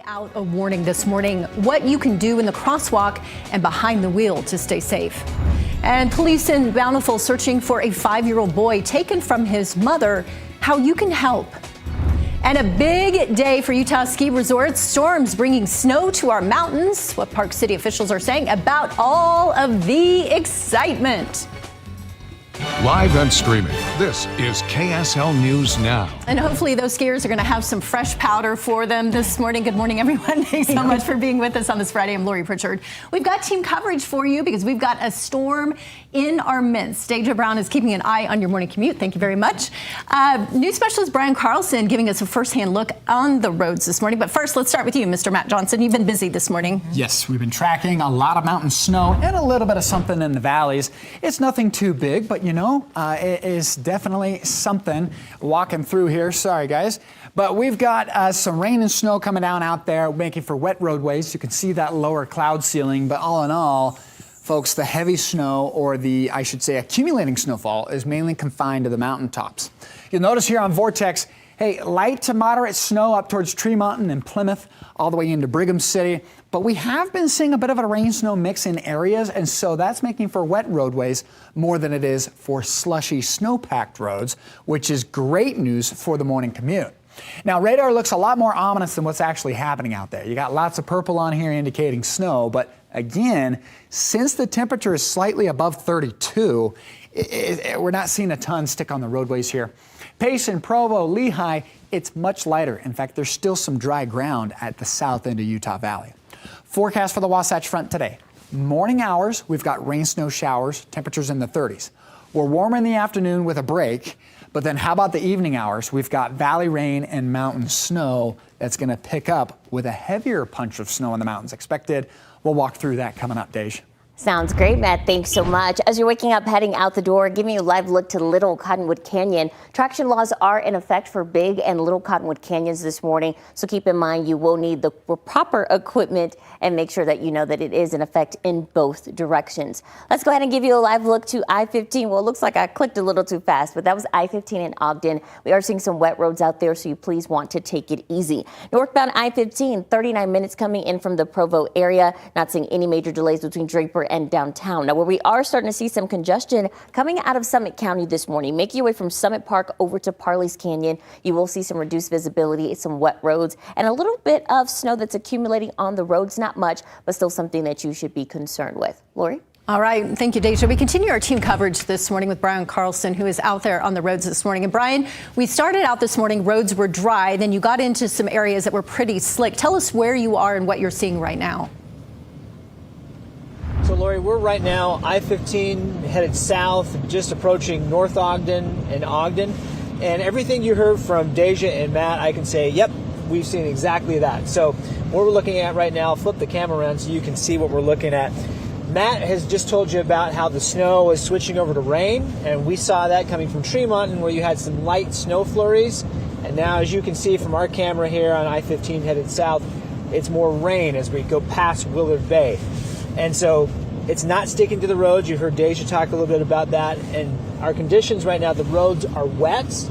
Out a warning this morning, what you can do in the crosswalk and behind the wheel to stay safe. And police in Bountiful searching for a 5-year-old boy taken from his mother, how you can help. And a big day for Utah ski resorts, storms bringing snow to our mountains, what Park City officials are saying about all of the excitement. Live and streaming, this is KSL News Now. And hopefully those skiers are going to have some fresh powder for them this morning. Good morning, everyone. Thanks so much for being with us on this Friday. I'm Lori Pritchard. We've got team coverage for you because we've got a storm in our midst. Deja Brown is keeping an eye on your morning commute. Thank you very much. News specialist Brian Carlson giving us a firsthand look on the roads this morning. But first, let's start with you, Mr. Matt Johnson. You've been busy this morning. Yes, we've been tracking a lot of mountain snow and a little bit of something in the valleys. It's nothing too big, but you know, it is definitely something walking through here. Sorry, guys. But we've got some rain and snow coming down out there, making for wet roadways. You can see that lower cloud ceiling. But all in all, folks, the heavy snow, or the, I should say, accumulating snowfall, is mainly confined to the mountaintops. You'll notice here on Vortex, hey, light to moderate snow up towards Tremont and Plymouth, all the way into Brigham City. But we have been seeing a bit of a rain-snow mix in areas, and so that's making for wet roadways more than it is for slushy, snow-packed roads, which is great news for the morning commute. Now, radar looks a lot more ominous than what's actually happening out there. You got lots of purple on here indicating snow, but again, since the temperature is slightly above 32, we're not seeing a ton stick on the roadways here. Payson, Provo, Lehigh, it's much lighter. In fact, there's still some dry ground at the south end of Utah Valley. Forecast for the Wasatch Front today. Morning hours, we've got rain, snow showers, temperatures in the 30s. We're warmer in the afternoon with a break, but then how about the evening hours? We've got valley rain and mountain snow that's going to pick up with a heavier punch of snow in the mountains expected. We'll walk through that coming up, Dej. Sounds great, Matt. Thanks so much. As you're waking up, heading out the door, giving you a live look to Little Cottonwood Canyon. Traction laws are in effect for Big and Little Cottonwood Canyons this morning, so keep in mind you will need the proper equipment and make sure that you know that it is in effect in both directions. Let's go ahead and give you a live look to I-15. Well, it looks like I clicked a little too fast, but that was I-15 in Ogden. We are seeing some wet roads out there, so you please want to take it easy. Northbound I-15, 39 minutes coming in from the Provo area. Not seeing any major delays between Draper and downtown. Now, where we are starting to see some congestion coming out of Summit County this morning, making your way from Summit Park over to Parley's Canyon, you will see some reduced visibility, some wet roads, and a little bit of snow that's accumulating on the roads. Not much, but still something that you should be concerned with. Lori? All right. Thank you, Deja. We continue our team coverage this morning with Brian Carlson, who is out there on the roads this morning. And Brian, we started out this morning, roads were dry. Then you got into some areas that were pretty slick. Tell us where you are and what you're seeing right now. So, Lori, we're right now I-15 headed south, just approaching North Ogden and Ogden. And everything you heard from Deja and Matt, I can say, yep, we've seen exactly that. So what we're looking at right now, flip the camera around so you can see what we're looking at. Matt has just told you about how the snow is switching over to rain, and we saw that coming from Tremont, where you had some light snow flurries. And now, as you can see from our camera here on I-15 headed south, it's more rain as we go past Willard Bay. And so it's not sticking to the roads. You heard Deja talk a little bit about that. And our conditions right now, the roads are wet.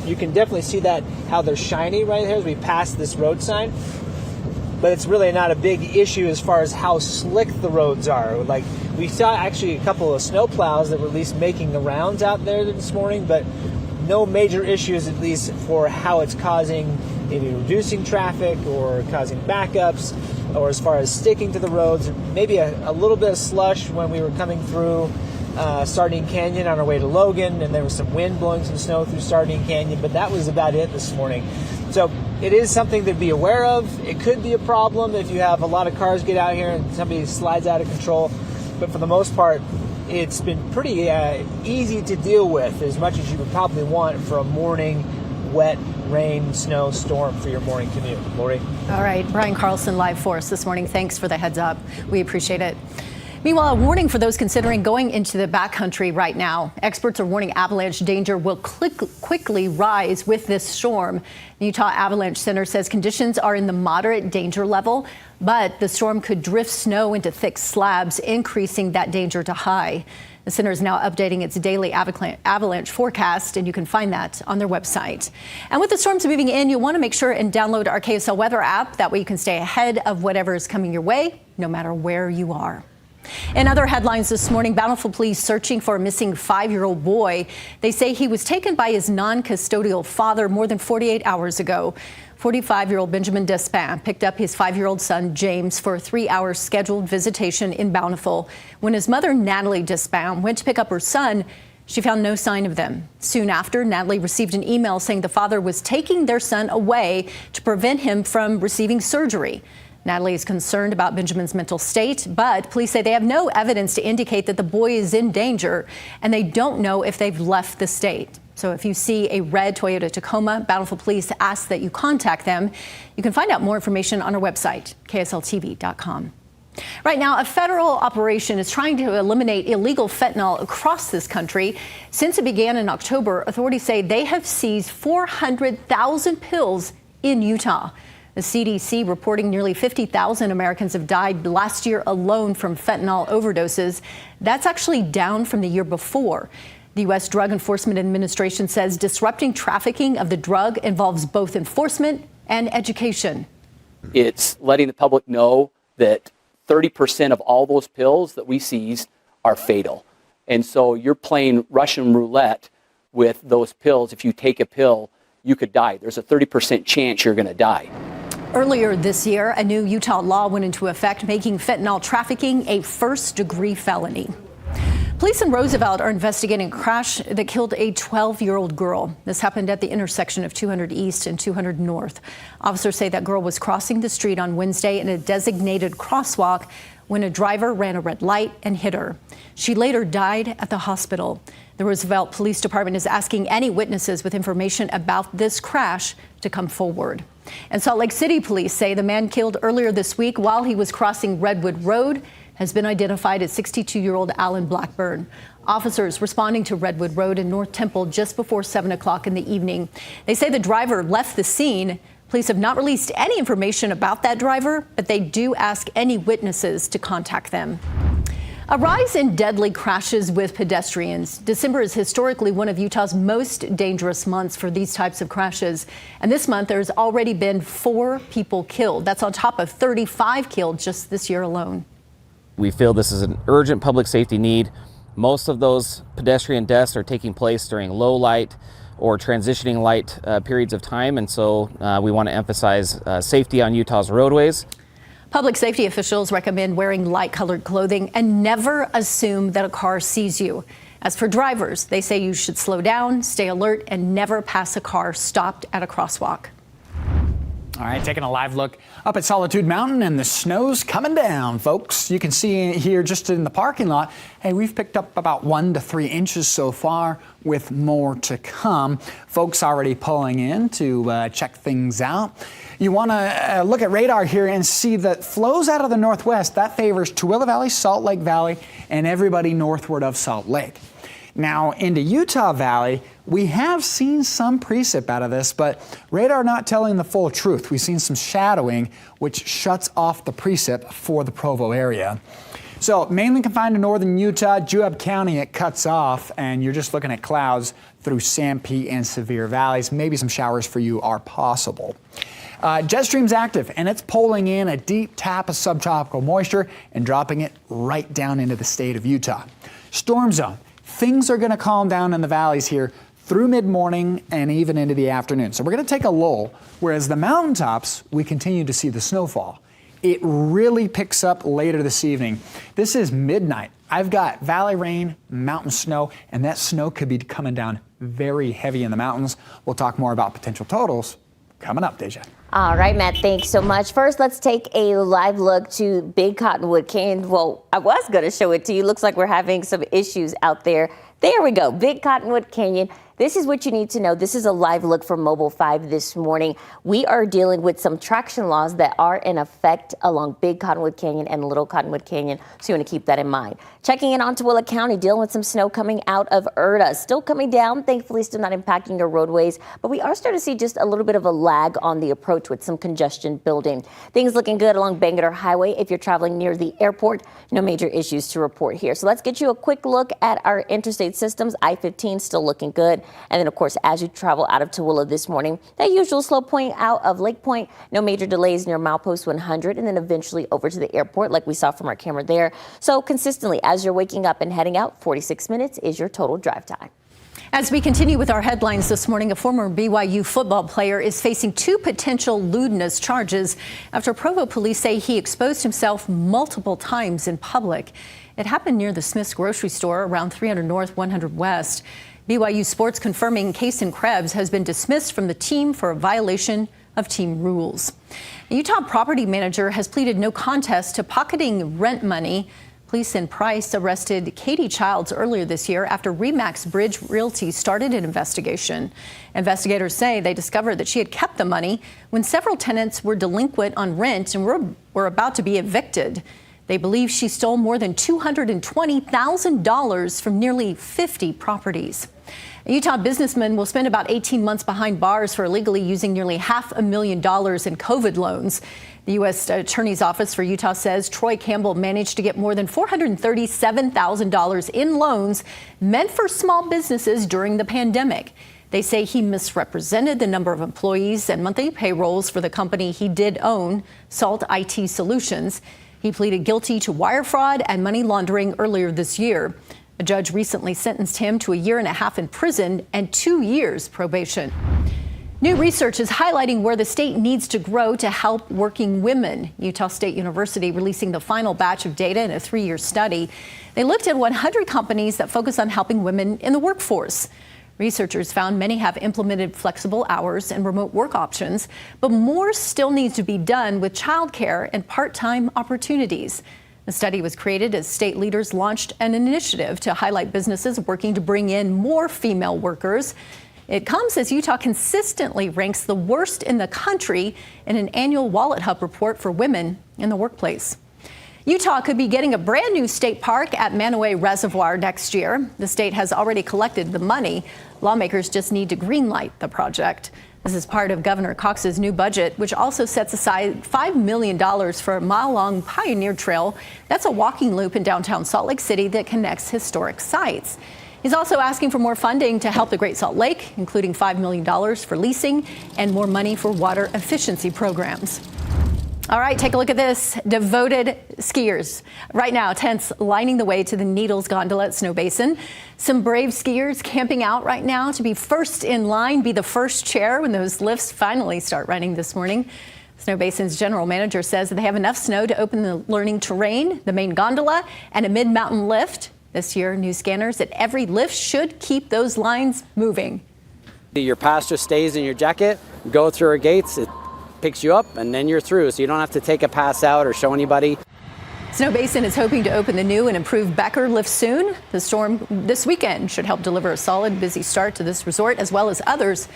You can definitely see that, how they're shiny right here as we pass this road sign. But it's really not a big issue as far as how slick the roads are. Like, we saw actually a couple of snow plows that were at least making the rounds out there this morning, but no major issues, at least for how it's causing, maybe reducing traffic or causing backups, or as far as sticking to the roads. Maybe a little bit of slush when we were coming through Sardine Canyon on our way to Logan, and there was some wind blowing some snow through Sardine Canyon, but that was about it this morning. So it is something to be aware of. It could be a problem if you have a lot of cars get out here and somebody slides out of control, but for the most part, it's been pretty easy to deal with, as much as you would probably want for a morning wet rain, snow, storm for your morning commute. Lori? All right. Brian Carlson live for us this morning. Thanks for the heads up. We appreciate it. Meanwhile, a warning for those considering going into the backcountry right now. Experts are warning avalanche danger will quickly rise with this storm. The Utah Avalanche Center says conditions are in the moderate danger level, but the storm could drift snow into thick slabs, increasing that danger to high. The center is now updating its daily avalanche forecast, and you can find that on their website. And with the storms moving in, you'll want to make sure and download our KSL weather app. That way you can stay ahead of whatever is coming your way, no matter where you are. In other headlines this morning, Bountiful police searching for a missing 5-year-old boy. They say he was taken by his non-custodial father more than 48 hours ago. 45-year-old Benjamin Despin picked up his 5-year-old son, James, for a 3-hour scheduled visitation in Bountiful. When his mother, Natalie Despin, went to pick up her son, she found no sign of them. Soon after, Natalie received an email saying the father was taking their son away to prevent him from receiving surgery. Natalie is concerned about Benjamin's mental state, but police say they have no evidence to indicate that the boy is in danger, and they don't know if they've left the state. So if you see a red Toyota Tacoma, Bountiful police ask that you contact them. You can find out more information on our website, ksltv.com. Right now, a federal operation is trying to eliminate illegal fentanyl across this country. Since it began in October, authorities say they have seized 400,000 pills in Utah. The CDC reporting nearly 50,000 Americans have died last year alone from fentanyl overdoses. That's actually down from the year before. The U.S. Drug Enforcement Administration says disrupting trafficking of the drug involves both enforcement and education. It's letting the public know that 30% of all those pills that we seized are fatal. And so you're playing Russian roulette with those pills. If you take a pill, you could die. There's a 30% chance you're going to die. Earlier this year, a new Utah law went into effect, making fentanyl trafficking a first-degree felony. Police in Roosevelt are investigating a crash that killed a 12-year-old girl. This happened at the intersection of 200 East and 200 North. Officers say that girl was crossing the street on Wednesday in a designated crosswalk when a driver ran a red light and hit her. She later died at the hospital. The Roosevelt Police Department is asking any witnesses with information about this crash to come forward. And Salt Lake City police say the man killed earlier this week while he was crossing Redwood Road has been identified as 62-year-old Alan Blackburn. Officers responding to Redwood Road in North Temple just before 7 o'clock in the evening. They say the driver left the scene. Police have not released any information about that driver, but they do ask any witnesses to contact them. A rise in deadly crashes with pedestrians. December is historically one of Utah's most dangerous months for these types of crashes. And this month, there's already been 4 people killed. That's on top of 35 killed just this year alone. We feel this is an urgent public safety need. Most of those pedestrian deaths are taking place during low light or transitioning light periods of time. And so we want to emphasize safety on Utah's roadways. Public safety officials recommend wearing light-colored clothing and never assume that a car sees you. As for drivers, they say you should slow down, stay alert, and never pass a car stopped at a crosswalk. All right, taking a live look up at Solitude Mountain, and the snow's coming down, folks. You can see here just in the parking lot, hey, we've picked up about 1 to 3 inches so far, with more to come. Folks already pulling in to check things out. You want to look at radar here and see that flows out of the northwest. That favors Tooele Valley, Salt Lake Valley, and everybody northward of Salt Lake. Now, into Utah Valley, we have seen some precip out of this, but radar not telling the full truth. We've seen some shadowing, which shuts off the precip for the Provo area. So mainly confined to northern Utah, Juab County, it cuts off, and you're just looking at clouds through Sanpete and Sevier valleys. Maybe some showers for you are possible. Jet stream's active, and it's pulling in a deep tap of subtropical moisture and dropping it right down into the state of Utah. Storm zone. Things are going to calm down in the valleys here through mid-morning and even into the afternoon. So we're going to take a lull, whereas the mountaintops, we continue to see the snowfall. It really picks up later this evening. This is midnight. I've got valley rain, mountain snow, and that snow could be coming down very heavy in the mountains. We'll talk more about potential totals coming up, Deja. All right, Matt, thanks so much. First, let's take a live look to Big Cottonwood Canyon. Well, I was going to show it to you. Looks like we're having some issues out there. There we go. Big Cottonwood Canyon. This is what you need to know. This is a live look from Mobile 5 this morning. We are dealing with some traction laws that are in effect along Big Cottonwood Canyon and Little Cottonwood Canyon, so you want to keep that in mind. Checking in on Tooele County, dealing with some snow coming out of Erta. Still coming down, thankfully still not impacting your roadways, but we are starting to see just a little bit of a lag on the approach with some congestion building. Things looking good along Bangerter Highway. If you're traveling near the airport, no major issues to report here. So let's get you a quick look at our interstate systems. I-15 still looking good. And then, of course, as you travel out of Tooele this morning, that usual slow point out of Lake Point, no major delays near milepost 100, and then eventually over to the airport like we saw from our camera there. So consistently, as you're waking up and heading out, 46 minutes is your total drive time. As we continue with our headlines this morning, a former BYU football player is facing 2 potential lewdness charges after Provo police say he exposed himself multiple times in public. It happened near the Smith's grocery store around 300 North, 100 West. BYU Sports confirming Kason Krebs has been dismissed from the team for a violation of team rules. A Utah property manager has pleaded no contest to pocketing rent money. Police in Price arrested Katie Childs earlier this year after Remax Bridge Realty started an investigation. Investigators say they discovered that she had kept the money when several tenants were delinquent on rent and were about to be evicted. They believe she stole more than $220,000 from nearly 50 properties. A Utah businessman will spend about 18 months behind bars for illegally using nearly $500,000 in COVID loans. The U.S. Attorney's Office for Utah says Troy Campbell managed to get more than $437,000 in loans meant for small businesses during the pandemic. They say he misrepresented the number of employees and monthly payrolls for the company he did own, Salt IT Solutions. He pleaded guilty to wire fraud and money laundering earlier this year. A judge recently sentenced him to 1.5 years in prison and 2 years probation. New research is highlighting where the state needs to grow to help working women. Utah State University releasing the final batch of data in a 3-year study. They looked at 100 companies that focus on helping women in the workforce. Researchers found many have implemented flexible hours and remote work options, but more still needs to be done with childcare and part-time opportunities. The study was created as state leaders launched an initiative to highlight businesses working to bring in more female workers. It comes as Utah consistently ranks the worst in the country in an annual Wallet Hub report for women in the workplace. Utah could be getting a brand new state park at Manaway Reservoir next year. The state has already collected the money. Lawmakers just need to greenlight the project. This is part of Governor Cox's new budget, which also sets aside $5 million for a mile-long Pioneer Trail. That's a walking loop in downtown Salt Lake City that connects historic sites. He's also asking for more funding to help the Great Salt Lake, including $5 million for leasing and more money for water efficiency programs. All right, take a look at this. Devoted skiers. Right now, tents lining the way to the Needles Gondola at Snow Basin. Some brave skiers camping out right now to be first in line, be the first chair when those lifts finally start running this morning. Snow Basin's general manager says that they have enough snow to open the learning terrain, the main gondola, and a mid-mountain lift. This year, new scanners at every lift should keep those lines moving. Your pass just stays in your jacket, go through our gates, it picks you up, and then you're through, so you don't have to take a pass out or show anybody. Snow Basin is hoping to open the new and improved Becker lift soon. The storm this weekend should help deliver a solid, busy start to this resort, as well as others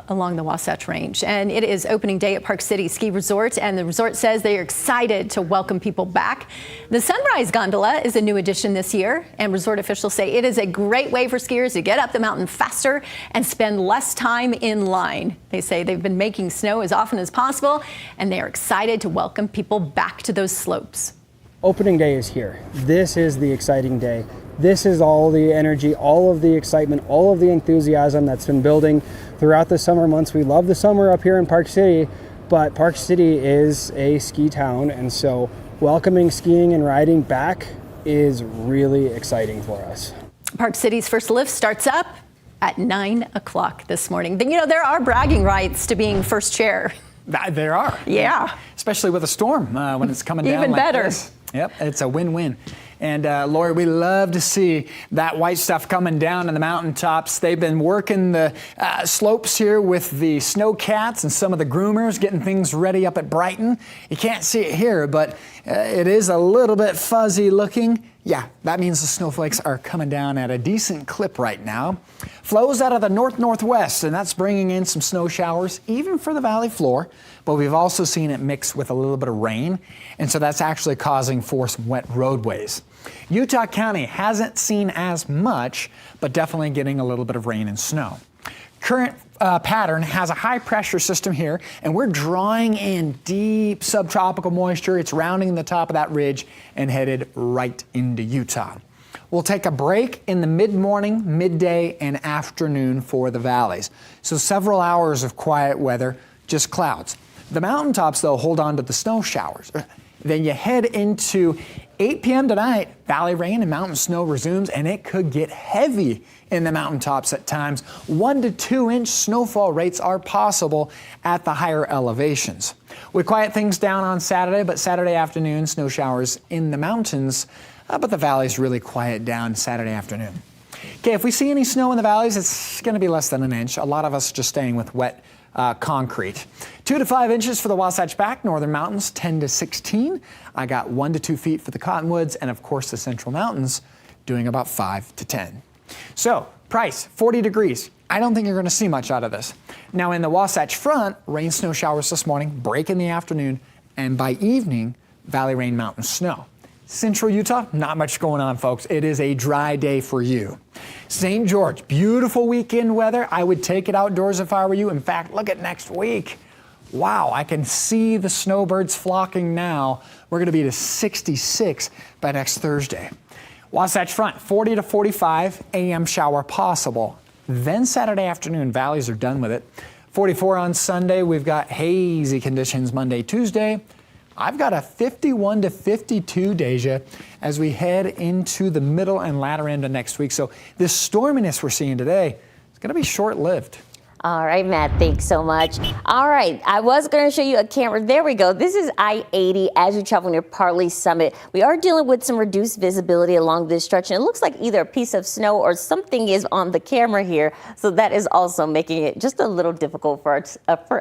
along the Wasatch Range. And it is opening day at Park City Ski Resort, and the resort says they are excited to welcome people back. The Sunrise Gondola is a new addition this year, and resort officials say it is a great way for skiers to get up the mountain faster and spend less time in line. They say they've been making snow as often as possible, and they are excited to welcome people back to those slopes. Opening day is here. This is the exciting day. This is all the energy, all of the excitement, all of the enthusiasm that's been building throughout the summer months. We love the summer up here in Park City, but Park City is a ski town, and so welcoming skiing and riding back is really exciting for us. Park City's first lift starts up at 9 o'clock this morning. You know, there are bragging rights to being first chair. There are. Yeah. Especially with a storm when it's coming down. Even like better. This. Yep, it's a win-win. And Lori, we love to see that white stuff coming down on the mountaintops. They've been working the slopes here with the snowcats and some of the groomers, getting things ready up at Brighton. You can't see it here, but it is a little bit fuzzy looking. Yeah, that means the snowflakes are coming down at a decent clip right now. Flows out of the north-northwest, and that's bringing in some snow showers, even for the valley floor. But we've also seen it mix with a little bit of rain, and so that's actually causing for some wet roadways. Utah County hasn't seen as much, but definitely getting a little bit of rain and snow. Current pattern has a high pressure system here, and we're drawing in deep subtropical moisture. It's rounding the top of that ridge and headed right into Utah. We'll take a break in the mid-morning, midday, and afternoon for the valleys. So several hours of quiet weather, just clouds. The mountaintops, though, hold on to the snow showers. Then you head into 8 p.m. tonight, valley rain and mountain snow resumes, and it could get heavy in the mountaintops at times. 1 to 2 inch snowfall rates are possible at the higher elevations. We quiet things down on Saturday, but Saturday afternoon, snow showers in the mountains, but the valleys really quiet down Saturday afternoon. Okay, if we see any snow in the valleys, it's going to be less than an inch. A lot of us just staying with wet concrete. 2 to 5 inches for the Wasatch Back, Northern Mountains 10 to 16. I got 1 to 2 feet for the Cottonwoods, and of course the Central Mountains doing about 5 to 10. So, price 40 degrees. I don't think you're going to see much out of this. Now in the Wasatch Front, rain, snow showers this morning, break in the afternoon, and by evening, valley rain, mountain snow. Central Utah, not much going on, folks. It is a dry day for you. St. George, beautiful weekend weather. I would take it outdoors if I were you. In fact, look at next week. Wow, I can see the snowbirds flocking now. We're going to be to 66 by next Thursday. Wasatch Front, 40 to 45 a.m. shower possible. Then Saturday afternoon, valleys are done with it. 44 on Sunday. We've got hazy conditions Monday, Tuesday. I've got a 51 to 52, Deja, as we head into the middle and latter end of next week. So this storminess we're seeing today is going to be short-lived. All right, Matt, thanks so much. All right, I was going to show you a camera. There we go. This is I-80 as you travel near Parley Summit. We are dealing with some reduced visibility along this stretch, and it looks like either a piece of snow or something is on the camera here. So that is also making it just a little difficult for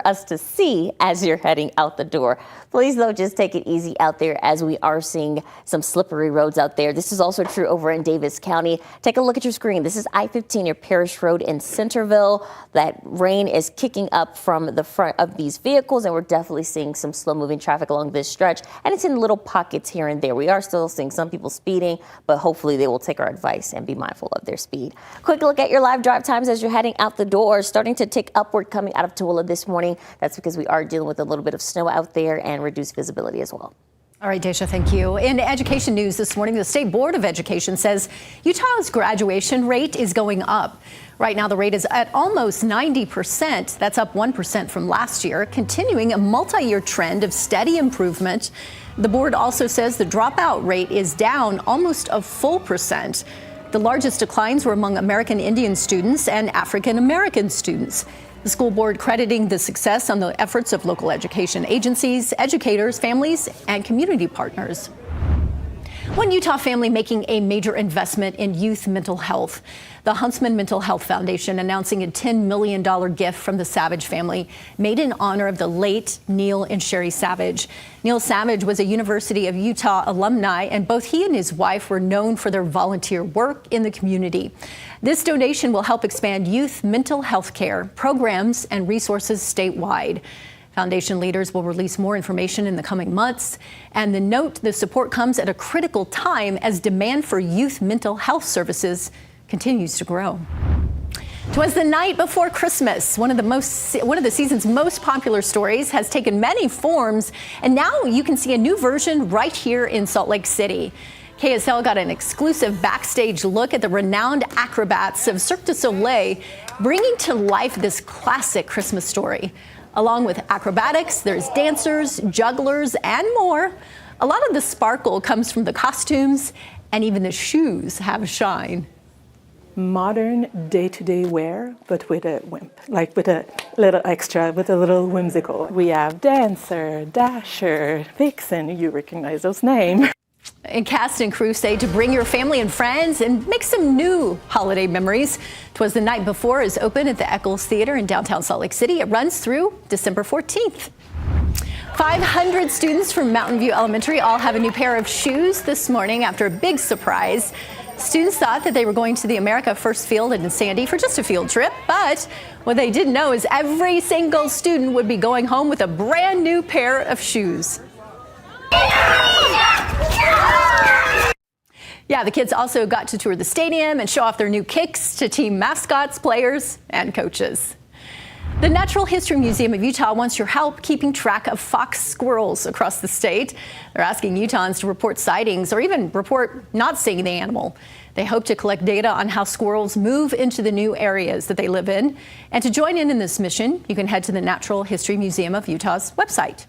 us to see as you're heading out the door. Please, though, just take it easy out there as we are seeing some slippery roads out there. This is also true over in Davis County. Take a look at your screen. This is I-15 near Parish Road in Centerville. That rain is kicking up from the front of these vehicles, and we're definitely seeing some slow-moving traffic along this stretch, and it's in little pockets here and there. We are still seeing some people speeding, but hopefully they will take our advice and be mindful of their speed. Quick look at your live drive times as you're heading out the door, starting to tick upward coming out of Tooele this morning. That's because we are dealing with a little bit of snow out there and reduced visibility as well. All right, Deja, thank you. In education news this morning, the State Board of Education says Utah's graduation rate is going up. Right now, the rate is at almost 90%. That's up 1% from last year, continuing a multi-year trend of steady improvement. The board also says the dropout rate is down almost a full percent. The largest declines were among American Indian students and African American students. The school board crediting the success on the efforts of local education agencies, educators, families, and community partners. One Utah family making a major investment in youth mental health. The Huntsman Mental Health Foundation announcing a $10 million gift from the Savage family made in honor of the late Neil and Sherry Savage. Neil Savage was a University of Utah alumni, and both he and his wife were known for their volunteer work in the community. This donation will help expand youth mental health care programs and resources statewide. Foundation leaders will release more information in the coming months. And the support comes at a critical time as demand for youth mental health services continues to grow. 'Twas the night before Christmas. One of the season's most popular stories has taken many forms, and now you can see a new version right here in Salt Lake City. KSL got an exclusive backstage look at the renowned acrobats of Cirque du Soleil, bringing to life this classic Christmas story. Along with acrobatics, there's dancers, jugglers, and more. A lot of the sparkle comes from the costumes, and even the shoes have shine. Modern day-to-day wear, but with a wimp, like with a little extra, with a little whimsical. We have Dancer, Dasher, Vixen, you recognize those names. And cast and crew say to bring your family and friends and make some new holiday memories. 'Twas the Night Before is open at the Eccles Theater in downtown Salt Lake City. It runs through December 14th. 500 students from Mountain View Elementary all have a new pair of shoes this morning after a big surprise. Students thought that they were going to the America First Field in Sandy for just a field trip, but what they didn't know is every single student would be going home with a brand new pair of shoes. Yeah, the kids also got to tour the stadium and show off their new kicks to team mascots, players, and coaches. The Natural History Museum of Utah wants your help keeping track of fox squirrels across the state. They're asking Utahns to report sightings or even report not seeing the animal. They hope to collect data on how squirrels move into the new areas that they live in. And to join in this mission, you can head to the Natural History Museum of Utah's website.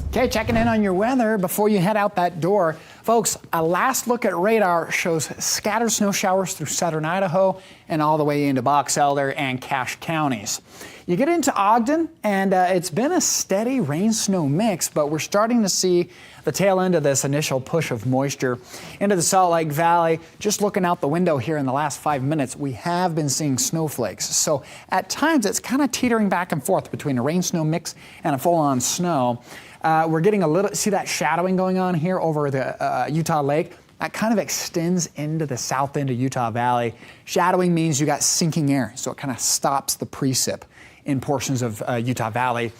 Okay, checking in on your weather before you head out that door. Folks, a last look at radar shows scattered snow showers through southern Idaho and all the way into Box Elder and Cache counties. You get into Ogden, and it's been a steady rain-snow mix, but we're starting to see the tail end of this initial push of moisture into the Salt Lake Valley. Just looking out the window here in the last 5 minutes, we have been seeing snowflakes. So at times, it's kind of teetering back and forth between a rain-snow mix and a full-on snow. We're getting a little, see that shadowing going on here over the Utah Lake? That kind of extends into the south end of Utah Valley. Shadowing means you got sinking air, so it kind of stops the precip in portions of Utah Valley.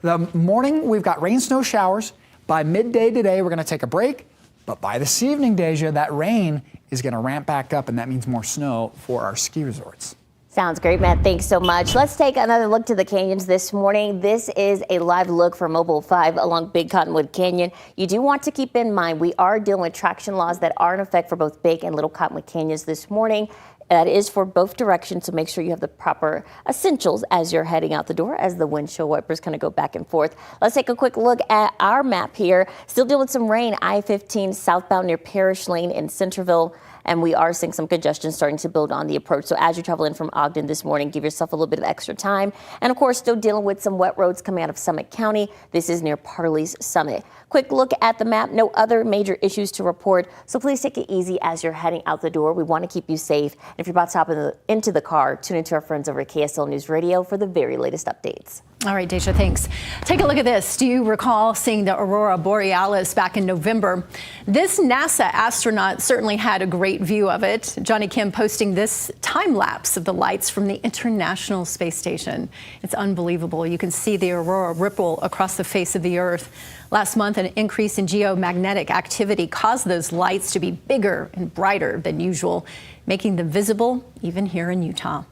The morning, we've got rain, snow showers. By midday today, we're going to take a break. But by this evening, Deja, that rain is going to ramp back up, and that means more snow for our ski resorts. Sounds great, Matt. Thanks so much. Let's take another look to the canyons this morning. This is a live look from Mobile 5 along Big Cottonwood Canyon. You do want to keep in mind we are dealing with traction laws that are in effect for both Big and Little Cottonwood Canyons this morning. That is for both directions, so make sure you have the proper essentials as you're heading out the door as the windshield wipers kind of go back and forth. Let's take a quick look at our map here. Still dealing with some rain, I-15 southbound near Parish Lane in Centerville. And we are seeing some congestion starting to build on the approach. So as you travel in from Ogden this morning, give yourself a little bit of extra time. And of course, still dealing with some wet roads coming out of Summit County. This is near Parley's Summit. Quick look at the map. No other major issues to report. So please take it easy as you're heading out the door. We want to keep you safe. And if you're about to hop into the car, tune into our friends over at KSL News Radio for the very latest updates. All right, Deja, thanks. Take a look at this. Do you recall seeing the Aurora Borealis back in November? This NASA astronaut certainly had a great view of it. Johnny Kim posting this time lapse of the lights from the International Space Station. It's unbelievable. You can see the aurora ripple across the face of the Earth. Last month, an increase in geomagnetic activity caused those lights to be bigger and brighter than usual, making them visible even here in Utah.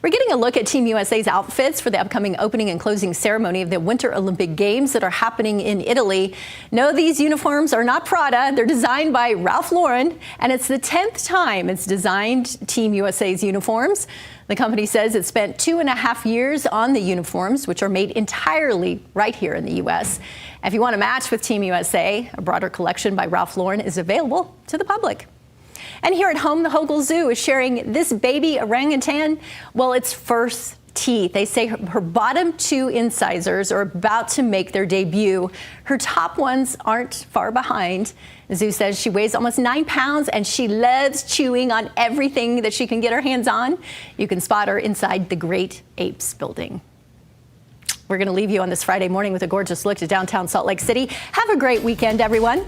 We're getting a look at Team USA's outfits for the upcoming opening and closing ceremony of the Winter Olympic Games that are happening in Italy. No, these uniforms are not Prada. They're designed by Ralph Lauren, and it's the 10th time it's designed Team USA's uniforms. The company says it spent 2.5 years on the uniforms, which are made entirely right here in the U.S. If you want to match with Team USA, a broader collection by Ralph Lauren is available to the public. And here at home, the Hogle Zoo is sharing this baby orangutan, well, its first teeth. They say her bottom two incisors are about to make their debut. Her top ones aren't far behind. The zoo says she weighs almost 9 pounds and she loves chewing on everything that she can get her hands on. You can spot her inside the Great Apes building. We're going to leave you on this Friday morning with a gorgeous look to downtown Salt Lake City. Have a great weekend, everyone.